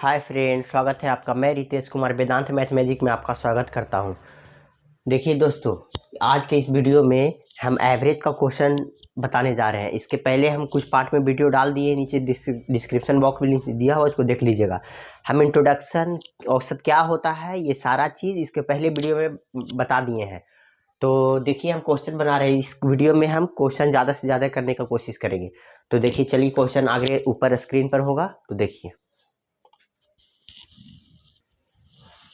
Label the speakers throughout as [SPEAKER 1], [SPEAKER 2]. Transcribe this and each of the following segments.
[SPEAKER 1] Hi friend, स्वागत है आपका। मैं रितेश कुमार वेदांत मैथमेटिक में आपका स्वागत करता हूं। देखिए दोस्तों, आज के इस वीडियो में हम एवरेज का क्वेश्चन बताने जा रहे हैं। इसके पहले हम कुछ पार्ट में वीडियो डाल दिए, नीचे डिस्क्रिप्शन बॉक्स में लिंक दिया हुआ, उसको देख लीजिएगा। हम इंट्रोडक्शन, औसत क्या होता है, ये सारा चीज़ इसके पहले वीडियो में बता दिए हैं। तो देखिए, हम क्वेश्चन बना रहे हैं। इस वीडियो में हम क्वेश्चन ज़्यादा से ज़्यादा करने का कोशिश करेंगे। तो देखिए, चलिए क्वेश्चन आगे ऊपर स्क्रीन पर होगा, तो देखिए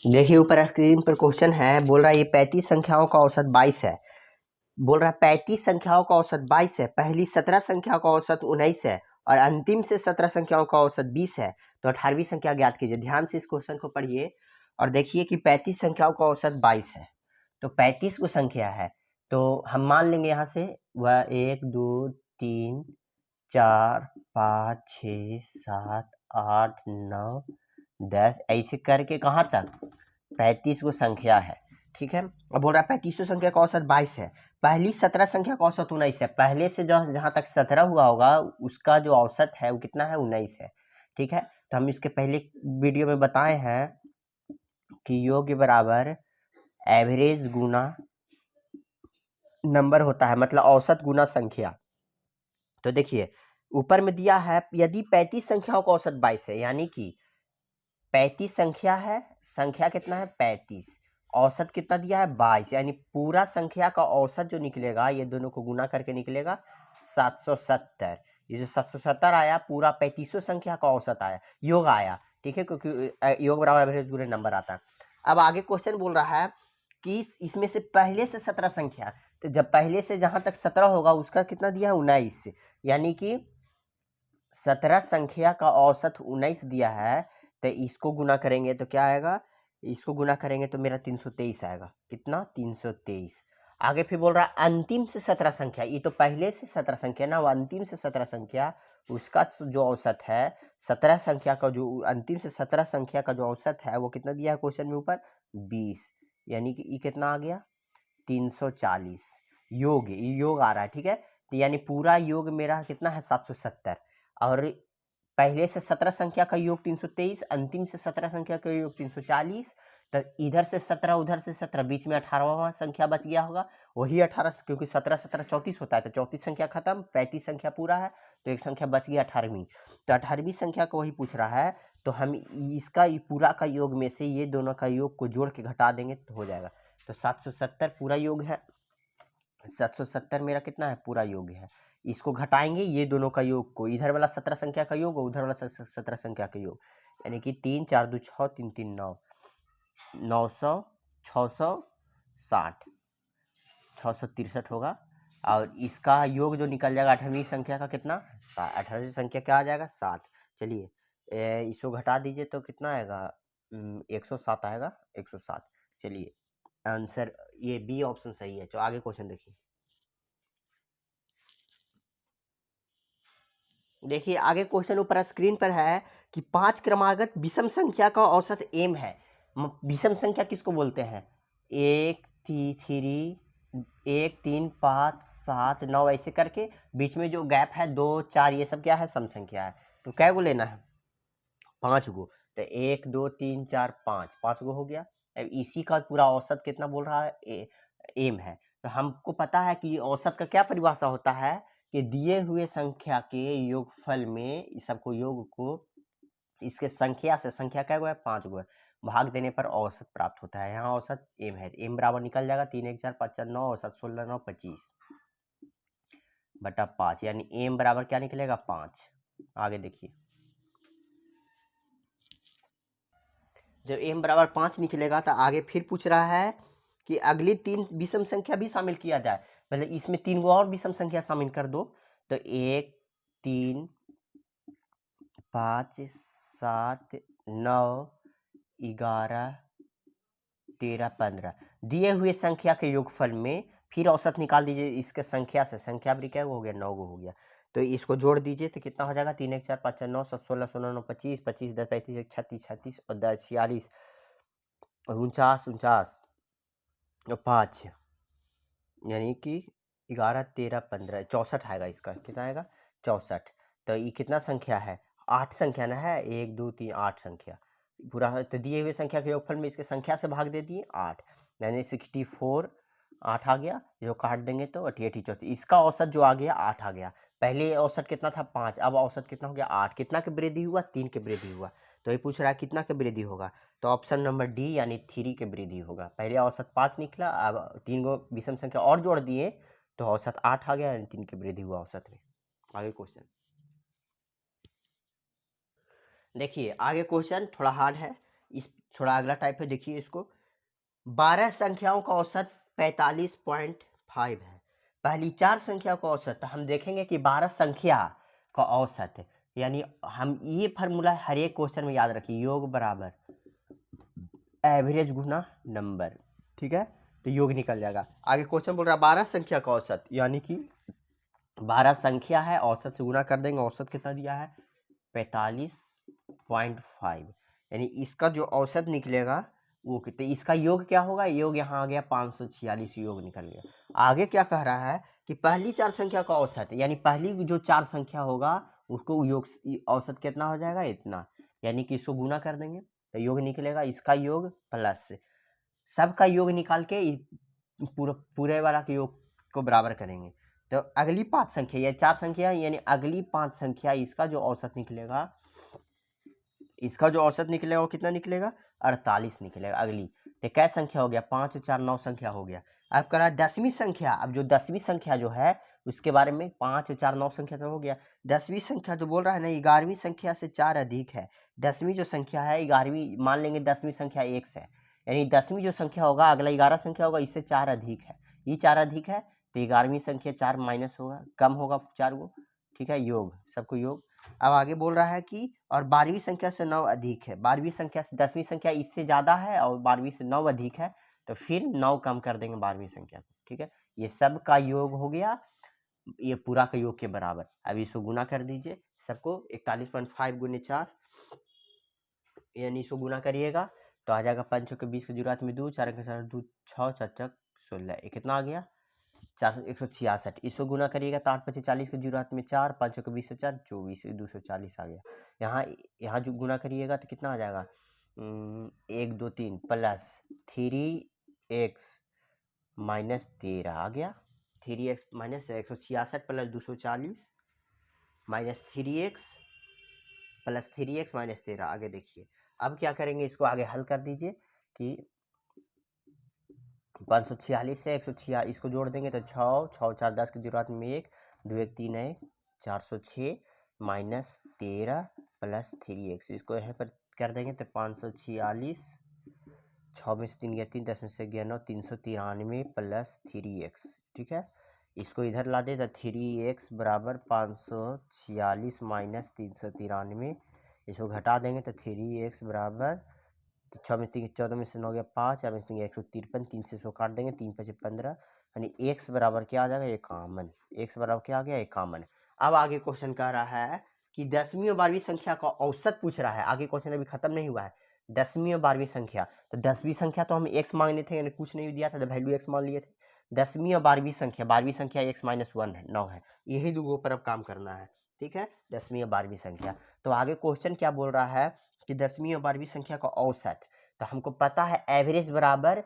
[SPEAKER 1] ऊपर स्क्रीन पर क्वेश्चन है। बोल रहा है ये 35 संख्याओं का औसत 22 है। बोल रहा है 35 संख्याओं का औसत 22 है, पहली 17 संख्याओं का औसत 19 है और अंतिम से 17 संख्याओं का औसत 20 है। तो 18वीं संख्या ज्ञात कीजिए। ध्यान से इस क्वेश्चन को पढ़िए और देखिए कि 35 संख्याओं का औसत 22 है, तो 35 को संख्या है, तो हम मान लेंगे यहाँ से वह 1 2 3 4 5 6 7 8 9 10 ऐसे करके कहाँ तक 35 को संख्या है। ठीक है, अब बोल रहा है 35 संख्या का औसत 22 है, पहली 17 संख्या का औसत 19 है। पहले से जहाँ तक 17 हुआ होगा उसका जो औसत है वो कितना है, 19 है। ठीक है, तो हम इसके पहले वीडियो में बताए हैं कि योग बराबर एवरेज गुना नंबर होता है, मतलब औसत गुना संख्या। तो देखिए ऊपर में दिया है, यदि 35 संख्याओं का औसत 22 है, यानी कि 35 संख्या है, संख्या कितना है 35, औसत कितना दिया है 22, यानी पूरा संख्या का औसत जो निकलेगा ये दोनों को गुना करके निकलेगा 770। ये जो 770 आया पूरा 35 संख्या का औसत आया, योग आया। ठीक है, क्योंकि योग बराबर एवरेज गुणे नंबर आता है। अब आगे क्वेश्चन बोल रहा है कि इसमें से पहले से 17 संख्या, तो जब पहले से जहां तक 17 होगा उसका कितना दिया है 19, यानी कि 17 संख्या का औसत 19 दिया है, तो इसको गुना करेंगे तो क्या आएगा, इसको गुना करेंगे तो मेरा 323 आएगा। कितना, 323। आगे फिर बोल रहा है अंतिम से 17 संख्या, ये तो पहले से 17 संख्या ना, वो अंतिम से 17 संख्या, उसका जो औसत है 17 संख्या का, जो अंतिम से 17 संख्या का जो औसत है वो कितना दिया है क्वेश्चन में ऊपर, 20, यानी कि ये कितना आ गया 340। योग आ रहा है। ठीक है, तो यानी पूरा योग मेरा कितना है 770, और पहले से 17 संख्या का योग 323, अंतिम से 17 संख्या का योग 340। तो इधर से 17 उधर से 17, बीच में 18वां संख्या बच गया होगा, वही 18, क्योंकि 17 17 34 होता है, तो 34 संख्या खत्म, 35 संख्या पूरा है, तो एक संख्या बच गई 18वीं। तो 18वीं संख्या को वही पूछ रहा है, तो हम इसका पूरा का योग में से ये दोनों का योग को जोड़ के घटा देंगे तो हो जाएगा। तो 770 पूरा योग है, 770 मेरा कितना है पूरा योग है। इसको घटाएंगे ये दोनों का योग को, इधर वाला 17 संख्या का योग और उधर वाला 17 संख्या का योग, यानी कि 3 4 2 6 3 3 9, 900 660 663 होगा। और इसका योग जो निकल जाएगा 18वीं संख्या का कितना, 18वीं संख्या क्या आ जाएगा 7। चलिए इसको घटा दीजिए तो कितना आएगा, 107 आएगा, 107। चलिए आंसर ये बी ऑप्शन सही है। तो आगे क्वेश्चन देखिए। देखिए आगे क्वेश्चन ऊपर स्क्रीन पर है कि 5 क्रमागत विषम संख्या का औसत m है। विषम संख्या किसको बोलते हैं, 1 3 5 7 9 ऐसे करके बीच में जो गैप है 2 4, ये सब क्या है, सम संख्या है। तो कै गो लेना है, 5 गो। तो 1 2 3 4 5, 5 गो हो गया। अब इसी का पूरा औसत कितना बोल रहा है, एम है। तो हमको पता है कि औसत का क्या परिभाषा होता है, कि दिए हुए संख्या के योगफल में इस सबको योग को इसके संख्या से, संख्या क्या है 5 गो है, भाग देने पर औसत प्राप्त होता है। यहाँ औसत एम है, एम बराबर निकल जाएगा 3 1 4 5 4 9, औसत 16 9 25 बटा 5, यानी एम बराबर क्या निकलेगा 5। आगे देखिए, जब m बराबर 5 निकलेगा तो आगे फिर पूछ रहा है कि अगली 3 विषम संख्या भी शामिल किया जाए, मतलब इसमें 3 गो और विषम संख्या शामिल कर दो। तो 1 3 5 7 9 11 13 15 दिए हुए संख्या के योगफल में फिर औसत निकाल दीजिए इसके संख्या से, संख्या भी क्या हो गया 9 गो हो गया। तो इसको जोड़ दीजिए तो कितना हो जाएगा, 3 1 4 5 4 9 7 16 16 9 25 25 10 35 36 36 और 10 46 49 49 और 5, यानी कि 11 13 15 64 आएगा। इसका कितना आएगा 64। तो ये कितना संख्या है, 8 संख्या ना है, 1 2 3 8 संख्या पूरा है। तो दिए हुए संख्या के योगफल में इसके संख्या से भाग दे दिए 8, यानी 64 8 आ गया, जो काट देंगे तो 88 34, इसका औसत जो आ गया 8 आ गया। पहले औसत कितना था 5, अब औसत कितना हो गया 8। कितना के वृद्धि हुआ 3 के वृद्धि हुआ। तो ये पूछ रहा है कितना के वृद्धि होगा, तो ऑप्शन नंबर डी यानी 3 के वृद्धि होगा। पहले औसत 5 निकला, अब 3 गो विषम संख्या और जोड़ दिए तो औसत 8 आ गया, यानी 3 के वृद्धि हुआ औसत में। आगे क्वेश्चन देखिए, आगे क्वेश्चन थोड़ा हार्ड है, इस थोड़ा अगला टाइप है। देखिए इसको, 12 संख्याओं का औसत 45.5 है। पहली 4 संख्या का औसत, हम देखेंगे कि 12 संख्या का औसत, यानी हम ये फार्मूला हर एक क्वेश्चन में याद रखिए, योग बराबर एवरेज गुना नंबर, ठीक है। तो योग निकल जाएगा। आगे क्वेश्चन बोल रहा है 12 संख्या का औसत, यानी कि 12 संख्या है, औसत से गुना कर देंगे। औसत कितना दिया है 45.5, यानी इसका जो औसत निकलेगा वो कितने, इसका योग क्या होगा, योग यहाँ आ गया 546, योग निकल गया। आगे क्या कह रहा है कि पहली 4 संख्या का औसत, यानी पहली जो 4 संख्या होगा उसको योग औसत कितना हो जाएगा इतना, यानी कि इसको गुना कर देंगे तो योग निकलेगा। इसका योग प्लस सबका योग निकाल के पूरे वाला के योग को बराबर करेंगे। तो अगली 5 संख्या, या 4 संख्या, यानी अगली 5 संख्या, इसका जो औसत निकलेगा, इसका जो औसत निकलेगा वो कितना निकलेगा 48 निकलेगा। अगली तो क्या संख्या हो गया 5 और 4 9 संख्या हो गया। अब कह रहा है 10वीं संख्या, अब जो 10वीं संख्या जो है उसके बारे में 5 और 4 9 संख्या तो हो गया। 10वीं संख्या जो बोल रहा है ना 11वीं संख्या से 4 अधिक है। 10वीं जो संख्या है 11वीं मान लेंगे, 10वीं संख्या 1 से, यानी 10वीं जो संख्या होगा अगला 11 संख्या होगा, इससे 4 अधिक है, ये 4 अधिक है तो 11वीं संख्या 4 माइनस होगा, कम होगा 4 गो, ठीक है, योग सबको योग। अब आगे बोल रहा है कि और 12वीं संख्या से 9 अधिक है। 12वीं संख्या से 10वीं संख्या इससे ज़्यादा है और 12वीं से 9 अधिक है, तो फिर 9 कम कर देंगे 12वीं संख्या को, ठीक है। ये सब का योग हो गया, ये पूरा का योग के बराबर। अब इसको गुना कर दीजिए सबको, 41.5 गुने 4, यानी इसको गुना करिएगा तो आ जाएगा 5 के 20 की जरूरत में 2, 4 के 4 2 6 4 16, ये कितना आ गया 166। इसको गुना करिएगा तो 8 5 40 की जरूरत में 4, 5 के 20 से 4 24, 240 आ गया। यहाँ जो गुना करिएगा तो कितना आ जाएगा 1 2 3 प्लस 3x माइनस 13 आ गया। 3x minus 166 plus 240 minus 3x plus 3x minus 13। आगे देखिए, अब क्या करेंगे, इसको आगे हल कर दीजिए कि 546 से 146 इसको जोड़ देंगे तो 6 6 4 10 की जरूरत में 1 2 1 3 है 406 माइनस 13 प्लस 3x, इसको यहाँ पर कर देंगे तो 546, 6 में से 3 गया 3, 10 में से गया 9, 393 प्लस 3x, ठीक है। इसको इधर ला दे तो 3x बराबर 546 माइनस 393, इसको घटा देंगे तो 3x बराबर 6 में 3 14 में से 9 गया 5, 4 में से 153, 3 से इसको काट देंगे 3 5 15, यानी x बराबर क्या आ जाएगा 51। x बराबर क्या आ गया 51। अब आगे क्वेश्चन कह रहा है कि 10वीं और 12वीं संख्या का औसत पूछ रहा है। आगे क्वेश्चन अभी खत्म नहीं हुआ है, 10वीं और 12वीं संख्या। तो 10वीं संख्या तो हम x मांगने थे, यानी कुछ नहीं दिया था तो वैल्यू x मान लिए थे। 10वीं और 12वीं संख्या, 12वीं संख्या x माइनस 1 है 9 है, यही दो पर अब काम करना है, ठीक है। 10वीं और 12वीं संख्या, तो आगे क्वेश्चन क्या बोल रहा है कि 10वीं और 12वीं संख्या का औसत, तो हमको पता है एवरेज बराबर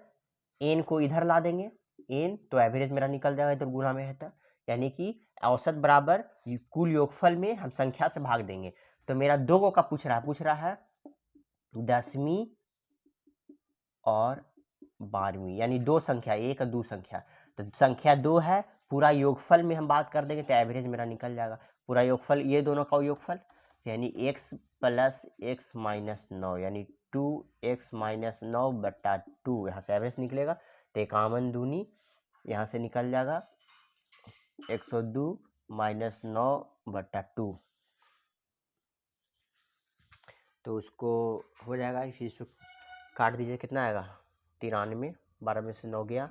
[SPEAKER 1] एन को इधर ला देंगे, एन तो एवरेज मेरा निकल जाएगा इधर गुना में है तो, यानी कि औसत बराबर कुल योगफल में हम संख्या से भाग देंगे। तो मेरा 2 गो का पूछ रहा है 10वीं और 12वीं, यानी 2 संख्या, 1 और 2 संख्या। तो संख्या 2 है, पूरा योगफल में हम बात कर देंगे तो एवरेज मेरा निकल जाएगा। पूरा योगफल ये दोनों का योगफल, यानी x प्लस x माइनस 9, यानी 2x माइनस 9 बट्टा 2, यहाँ से एवरेज निकलेगा तो 51 दूनी यहाँ से निकल जाएगा 102 माइनस 9 बट्टा 2, तो उसको हो जाएगा, फिर इसको काट दीजिए कितना आएगा 93, 12 में से 9 गया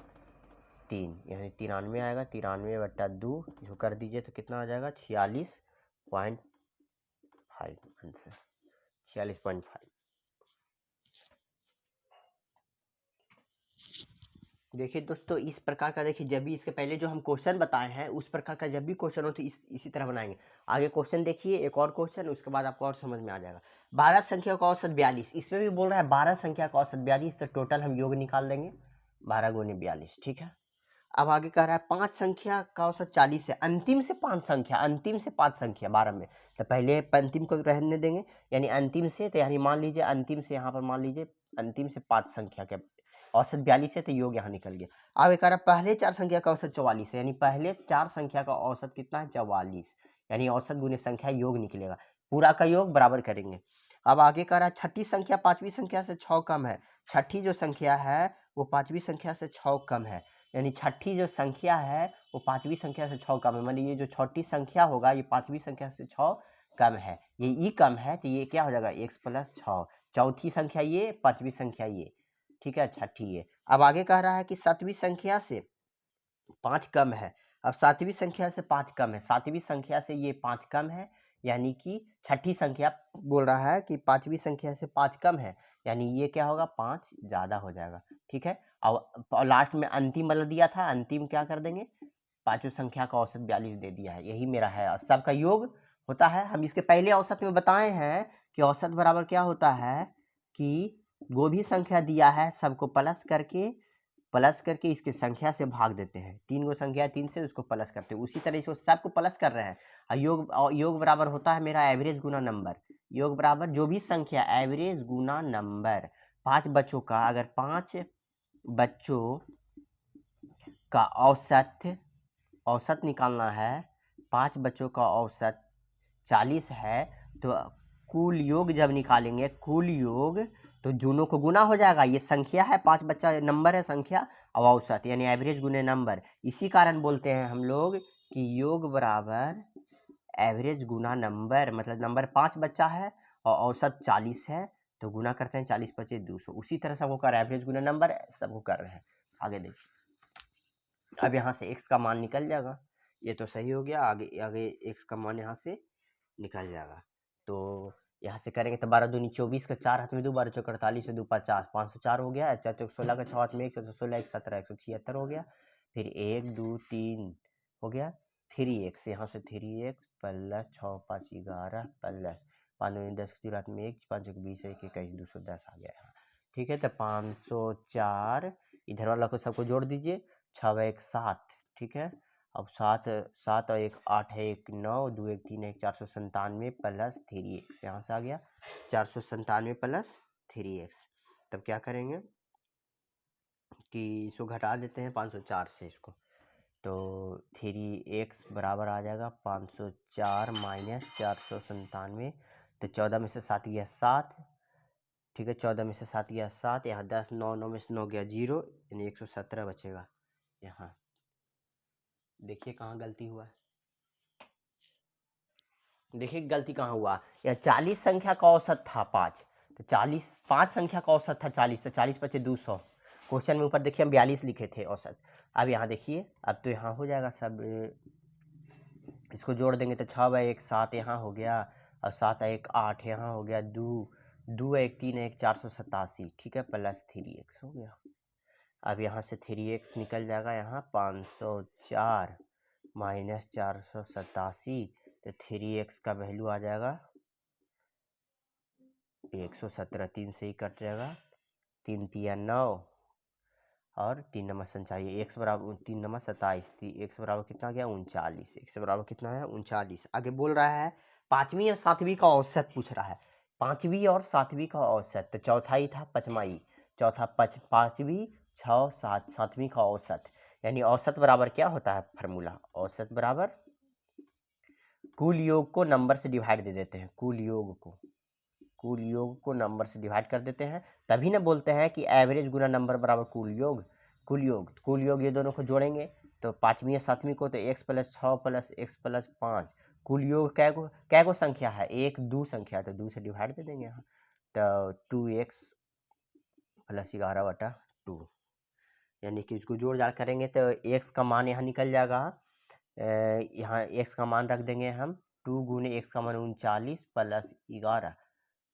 [SPEAKER 1] 3, यानी 93 आएगा, 93 बट्टा 2 इसको कर दीजिए तो कितना आ जाएगा 46.5 आंसर 46.5। देखिए दोस्तों, इस प्रकार का देखिए, जब भी इसके पहले जो हम क्वेश्चन बताए हैं उस प्रकार का जब भी क्वेश्चन हो तो इसी तरह बनाएंगे। आगे क्वेश्चन देखिए, एक और क्वेश्चन, उसके बाद आपको और समझ में आ जाएगा। 12 संख्या का औसत 42, इसमें भी बोल रहा है 12 संख्या का औसत 42, तो टोटल हम योग निकाल देंगे 12 गुने 42, ठीक है। अब आगे कह रहा है 5 संख्या का औसत 40 है, अंतिम से 5 संख्या, अंतिम से 5 संख्या 12 में, तो पहले अंतिम को रहने देंगे, यानी अंतिम से, तो यानी मान लीजिए अंतिम से, यहाँ पर मान लीजिए अंतिम से 5 संख्या के औसत 42 है, तो योग यहाँ निकल गया। अब कह रहा है पहले 4 संख्या का औसत 44 है, यानी पहले 4 संख्या का औसत कितना है, 44, यानी औसत गुने संख्या योग निकलेगा, पूरा का योग बराबर करेंगे। अब आगे कह रहा है छठी संख्या 5वीं संख्या से 6 कम है, छठी जो संख्या है वो 5वीं संख्या से 6 कम है, यानी छठी जो संख्या है वो 5वीं संख्या से 6 कम है, मतलब ये जो छोटी संख्या होगा ये 5वीं संख्या से 6 कम है, ये ई कम है, तो ये क्या हो जाएगा x + 6, चौथी संख्या ये, 5वीं संख्या ये, ठीक है, छठी ये। अब आगे कह रहा है कि 7वीं संख्या से 5 कम है, अब 7वीं संख्या से 5 कम है, 7वीं संख्या से ये 5 कम है, यानी कि छठी संख्या बोल रहा है कि 5वीं संख्या से 5 कम है, यानी ये क्या होगा 5 ज़्यादा हो जाएगा, ठीक है। और लास्ट में अंतिम वाला दिया था, अंतिम क्या कर देंगे, पांचों संख्या का औसत 42 दे दिया है, यही मेरा है, और सबका योग होता है। हम इसके पहले औसत में बताए हैं कि औसत बराबर क्या होता है, कि वो भी संख्या दिया है सबको प्लस करके इसकी संख्या से भाग देते हैं, 3 गो संख्या 3 से उसको प्लस करते हैं, उसी तरह से सबको प्लस कर रहे हैं। और योग बराबर होता है मेरा एवरेज गुना नंबर, योग बराबर जो भी संख्या एवरेज गुना नंबर। 5 बच्चों का, अगर 5 बच्चों का औसत निकालना है, 5 बच्चों का औसत 40 है, तो कुल योग जब निकालेंगे, कुल योग तो दोनों को गुना हो जाएगा, ये संख्या है, 5 बच्चा नंबर है संख्या, और औसत यानी एवरेज गुने नंबर, इसी कारण बोलते हैं हम लोग कि योग बराबर एवरेज गुना नंबर, मतलब नंबर 5 बच्चा है और औसत 40 है, तो गुना करते हैं 40 × 5 = 200, उसी तरह सबको कर एवरेज गुना नंबर सबको कर रहे हैं। आगे देखिए, अब यहाँ से x का मान निकल जाएगा, ये तो सही हो गया, आगे आगे x का मान यहाँ से निकल जाएगा, तो यहाँ से करेंगे तो 12 दूनी 24 का 4 हाथ में 2, 12 चौक 48 से 2 50, 504 हो गया, 4 चौक 16 का 6 हाथ में 1, 16 1 17 176 हो गया, फिर 1 2 3 हो गया, 3x, यहाँ से 3x प्लस 6 5 11 प्लस 5 दूनी 10 0 हाथ में 1, 5 चौक 20 1 21 210 आ गया यहाँ, ठीक है। तो 504, इधर वाला को सबको जोड़ दीजिए, 6 1 7, ठीक है। अब 7 7 और 1 8 है, 1 9, 2 1 3 1 497 प्लस 3x, यहाँ से आ गया 497 प्लस 3x। तब क्या करेंगे कि इसको घटा देते हैं 504 से इसको, तो 3x बराबर आ जाएगा 504 माइनस 497, तो 14 में से 7 गया 7, ठीक है, 14 में से 7 गया 7, यहाँ 10 9 9 में से 9 गया 0, यानी 117 बचेगा। यहाँ देखिए कहाँ गलती हुआ है, देखिए गलती कहाँ हुआ, यह 40 संख्या का औसत था 5, तो 5 संख्या का औसत था 40, तो 40 × 5 = 200, क्वेश्चन में ऊपर देखिए हम 42 लिखे थे औसत। अब यहाँ देखिए, अब तो यहाँ हो जाएगा सब, इसको जोड़ देंगे तो 6 × 1 7 यहाँ हो गया, और 7 1 8 यहाँ हो गया, 2 2 1 3 1 487, ठीक है, प्लस 3x हो गया। अब यहाँ से 3x निकल जाएगा, यहाँ 504 माइनस 487, तो 3x का वैल्यू आ जाएगा 117, 3 से ही कट जाएगा, 3 तिया 9 और 3 नंबर संचाई, x बराबर 3 नंबर 27, x बराबर कितना आ गया 39, x बराबर कितना है 39। आगे बोल रहा है 5वीं और 7वीं का औसत पूछ रहा है, 5वीं और 7वीं का औसत, तो चौथा ही था 5वां, चौथा 5वीं 6 7, 7वीं का औसत, यानी औसत बराबर क्या होता है फार्मूला, औसत बराबर कुल योग को नंबर से डिवाइड दे देते हैं, कुल योग को नंबर से डिवाइड कर देते हैं, तभी ना बोलते हैं कि एवरेज गुना नंबर बराबर कुल योग ये दोनों को जोड़ेंगे तो 5वीं और 7वीं को, तो x + 6 + x + 5, कुल योग कै को संख्या है, 1 2 संख्या, तो 2 से डिवाइड दे देंगे यहाँ, तो 2x + 11/2, यानी कि इसको जोड़ जाड़ करेंगे तो x का मान यहाँ निकल जाएगा, यहाँ x का मान रख देंगे हम 2 × x का मान 39 + 11,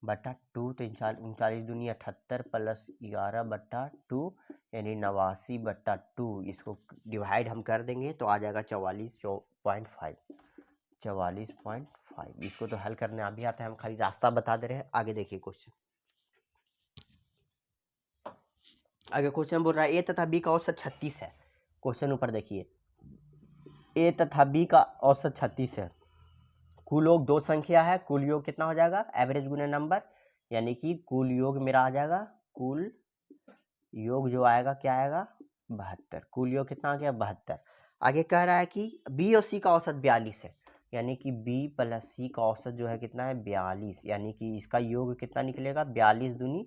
[SPEAKER 1] बटा 2, तो 39 दूनी 78 प्लस 11/2 यानी 89/2। इसको डिवाइड हम कर देंगे तो आ जाएगा 44.5। 44.5। इसको तो हल करने अभी आता है, हम खाली रास्ता बता दे रहे हैं। आगे देखिए क्वेश्चन। आगे क्वेश्चन बोल रहा है ए तथा बी का औसत 36 है। क्वेश्चन ऊपर देखिए, ए तथा बी का औसत 36 है। कुल योग दो संख्या है, कुल योग कितना हो जाएगा, एवरेज गुने नंबर, यानी कि कुल योग मेरा आ जाएगा, कुल योग जो आएगा क्या आएगा 72। कुल योग कितना आ गया 72। आगे कह रहा है कि बी और सी का औसत 42 है, यानी कि बी प्लस सी का औसत जो है कितना है 42, यानी कि इसका योग कितना निकलेगा 42 दूनी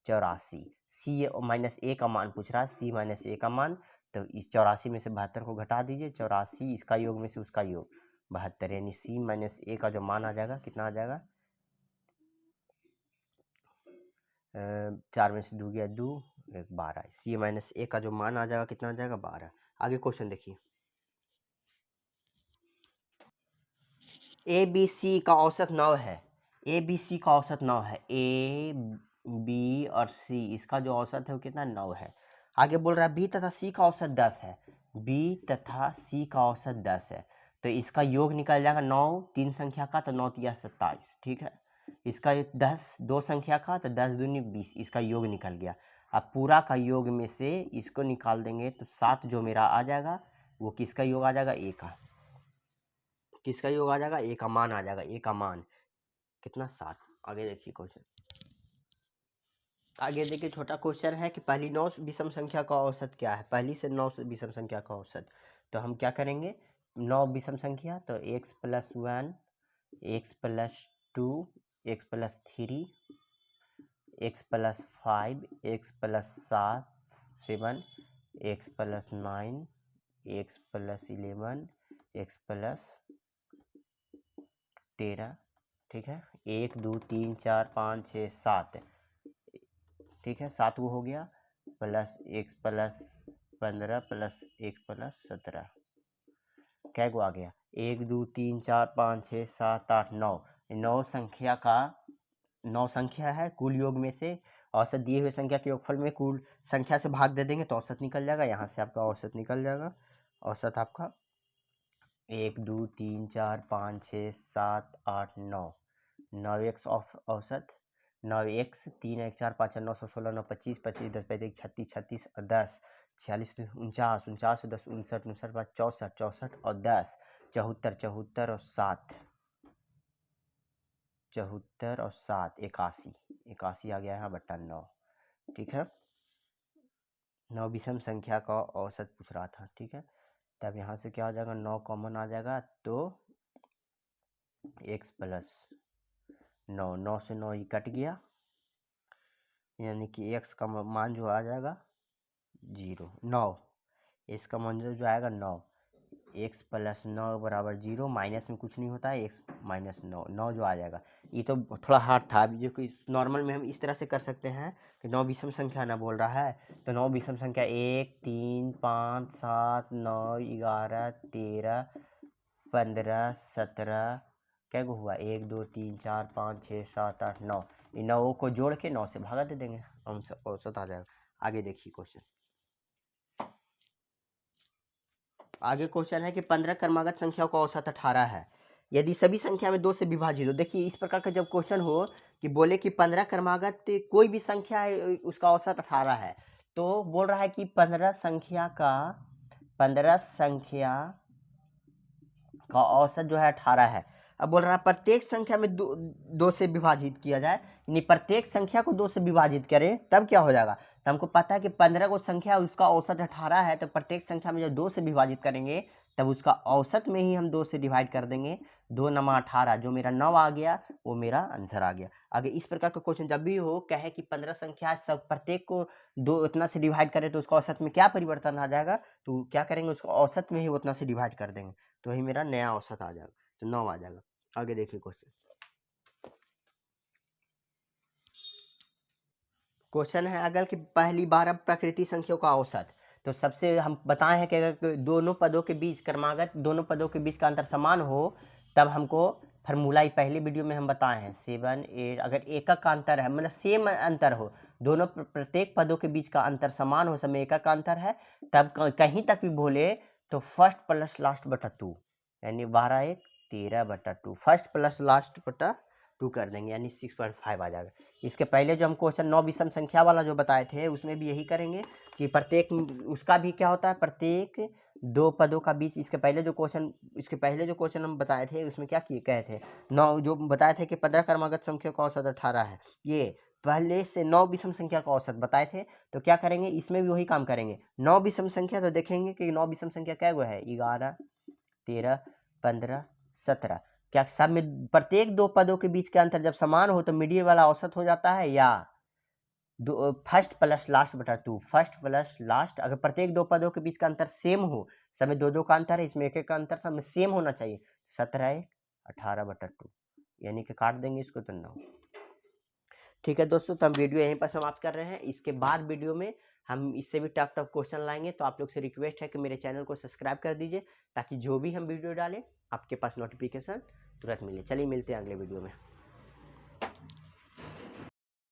[SPEAKER 1] 84। सी माइनस ए का मान पूछ रहा है, सी माइनस ए का मान, तो इस 84 में से 72 को घटा दीजिए, 84 इसका योग में से उसका योग 72, यानी सी माइनस ए का जो मान आ जाएगा कितना आ जाएगा, 4 में से 2 गया 2, 12। सी माइनस ए का जो मान आ जाएगा कितना आ जाएगा 12। आगे क्वेश्चन देखिए, ए बी सी का औसत 9 है। ए बी सी का औसत 9 है, ए बी और सी इसका जो औसत है वो कितना 9 है। आगे बोल रहा है बी तथा सी का औसत 10 है। बी तथा सी का औसत 10 है, तो इसका योग निकल जाएगा 9 तीन संख्या का, तो 9 तिया 27, ठीक है। इसका 10 दो संख्या का, तो 10 दूनी 20, इसका योग निकल गया। अब पूरा का योग में से इसको निकाल देंगे तो 7 जो मेरा आ जाएगा वो किसका योग आ जाएगा, ए का। किसका योग आ जाएगा, ए का मान आ जाएगा। ए का मान कितना 7। आगे देखिए क्वेश्चन। आगे देखिए छोटा क्वेश्चन है कि पहली 9 विषम संख्या का औसत क्या है। पहली से 9 विषम संख्या का औसत, तो हम क्या करेंगे, 9 विषम संख्या, तो x plus 1, x plus 2, x plus 3, x plus 5, x plus 7, x plus 9, x plus 11, x plus 13, ठीक है। 1 2 3 4 5 6 7, ठीक है, 7 वो हो गया, plus x plus 15 plus x plus 17, क्या को आ गया 1 2 3 4 5 6 7 8 9। 9 संख्या का 9 संख्या है, कुल योग में से औसत दिए हुए संख्या के योगफल में कुल संख्या से भाग दे देंगे तो औसत निकल जाएगा। यहाँ से आपका औसत निकल जाएगा। औसत आपका 1 2 3 4 5 6 7 8 9, 9x औसत 9x 3 1 4 5 9 16 9 25 25 10 35 36 36 और 10 46 49 49 10 59 59 5 64 64 और 10 74 74 और 7 74 और 7 81 81 आ गया है बट्टा 9, ठीक है। 9 विषम संख्या का औसत पूछ रहा था, ठीक है। तब यहाँ से क्या हो जाएगा, 9 कॉमन आ जाएगा तो x प्लस 9, 9 से 9 ही कट गया, यानी कि x का मान जो आ जाएगा 0 9, इसका मान जो आएगा 9, x प्लस 9 बराबर 0, माइनस में कुछ नहीं होता है, x माइनस 9, 9 जो आ जाएगा। ये तो थोड़ा हार्ड था, अभी जो कि नॉर्मल में हम इस तरह से कर सकते हैं कि 9 विषम संख्या ना बोल रहा है, तो 9 विषम संख्या 1 3 5 7 9 11 13 15 17, क्या को हुआ 1 2 3 4 5 6 7 8 9, इन 9 को जोड़ के 9 से भागा दे देंगे, औसत आ जाएगा। आगे देखिए क्वेश्चन। आगे क्वेश्चन है कि 15 क्रमागत संख्याओं का औसत 18 है, यदि सभी संख्या में 2 से विभाजित हो। देखिए इस प्रकार का जब क्वेश्चन हो कि बोले कि 15 क्रमागत कोई भी संख्या है उसका औसत 18 है, तो बोल रहा है कि 15 संख्या का औसत जो है 18 है। अब बोल रहा है प्रत्येक संख्या में दो से विभाजित किया जाए, यानी प्रत्येक संख्या को 2 से विभाजित करें तब क्या हो जाएगा। तो हमको पता है कि 15 को संख्या उसका औसत 18 है, तो प्रत्येक संख्या में जब 2 से विभाजित करेंगे तब उसका औसत में ही हम 2 से डिवाइड कर देंगे। 2 नमा 18, जो मेरा 9 आ गया वो मेरा आंसर आ गया। आगे इस प्रकार का क्वेश्चन जब भी हो कहे कि 15 संख्या सब प्रत्येक को 2 उतना से डिवाइड करें तो उसका औसत में क्या परिवर्तन आ जाएगा, तो क्या करेंगे उसको औसत में ही उतना से डिवाइड कर देंगे, तो वही मेरा नया औसत आ जाएगा, तो 9 आ जाएगा। आगे देखिए क्वेश्चन है अगर कि पहली 12 प्रकृति संख्याओं का औसत, तो सबसे हम बताए हैं कि अगर दोनों पदों के बीच क्रमागत दोनों पदों के बीच का अंतर समान हो तब हमको फार्मूला पहले वीडियो में हम बताए हैं 7 8, अगर एकक का अंतर है मतलब सेम अंतर हो, दोनों प्रत्येक पदों के बीच का अंतर समान हो, समय एकक का अंतर है, तब कहीं तक भी बोले तो फर्स्ट प्लस लास्ट बटा 2, यानी 12 1 13/2, फर्स्ट प्लस लास्ट बटा 2 कर देंगे, यानी 6.5 आ जाएगा। इसके पहले जो हम क्वेश्चन 9 विषम संख्या वाला जो बताए थे उसमें भी यही करेंगे कि प्रत्येक, उसका भी क्या होता है, प्रत्येक दो पदों का बीच, इसके पहले जो क्वेश्चन हम बताए थे उसमें क्या किए कहे थे, 9 जो बताए थे कि 15 क्रमागत संख्या का औसत 18 है, ये पहले से 9 विषम संख्या का औसत बताए थे, तो क्या करेंगे इसमें भी वही काम करेंगे। 9 विषम संख्या तो देखेंगे कि 9 विषम संख्या क्या है, 11 13 15 17, क्या सब में प्रत्येक दो पदों के बीच का अंतर जब समान हो तो मीडियन वाला औसत हो जाता है, या फर्स्ट प्लस लास्ट बटा 2, फर्स्ट प्लस लास्ट, अगर प्रत्येक दो पदों के बीच का अंतर सेम हो, समय 2 2 का अंतर है, इसमें 1 1 का अंतर था, सेम होना चाहिए, 17 1 18/2, यानी कि काट देंगे इसको तो 9। ठीक है दोस्तों, तो हम वीडियो यहीं पर समाप्त कर रहे हैं। इसके बाद वीडियो में हम इससे भी टफ क्वेश्चन लाएंगे, तो आप लोग से रिक्वेस्ट है कि मेरे चैनल को सब्सक्राइब कर दीजिए, ताकि जो भी हम वीडियो डालें आपके पास नोटिफिकेशन तुरंत मिले। चलिए मिलते हैं अगले वीडियो में।